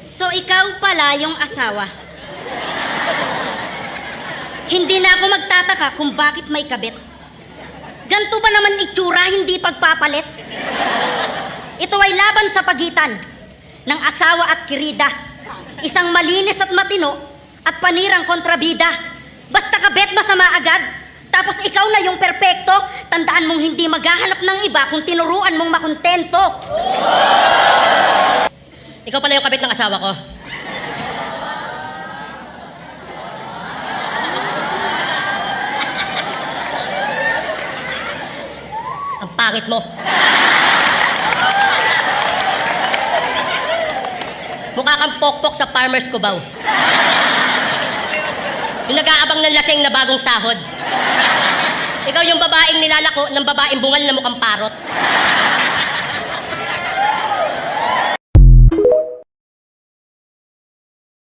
So ikaw pala yung asawa. Hindi na ako magtataka kung bakit may kabit. Ganto ba naman itsura, hindi pagpapalit? Ito ay laban sa pagitan ng asawa at kirida. Isang malinis at matino at panirang kontrabida. Basta kabit masama agad, tapos ikaw na yung perpekto. Tandaan mong hindi maghahanap ng iba kung tinuruan mong makontento. Ikaw pala yung kabit ng asawa ko. Ang pangit mo. Mukha kang pokpok sa Farmer's Cubao. Yung nag-aabang ng laseng na bagong sahod. Ikaw yung babaeng nilalako ng babaeng bungal na mukhang parot.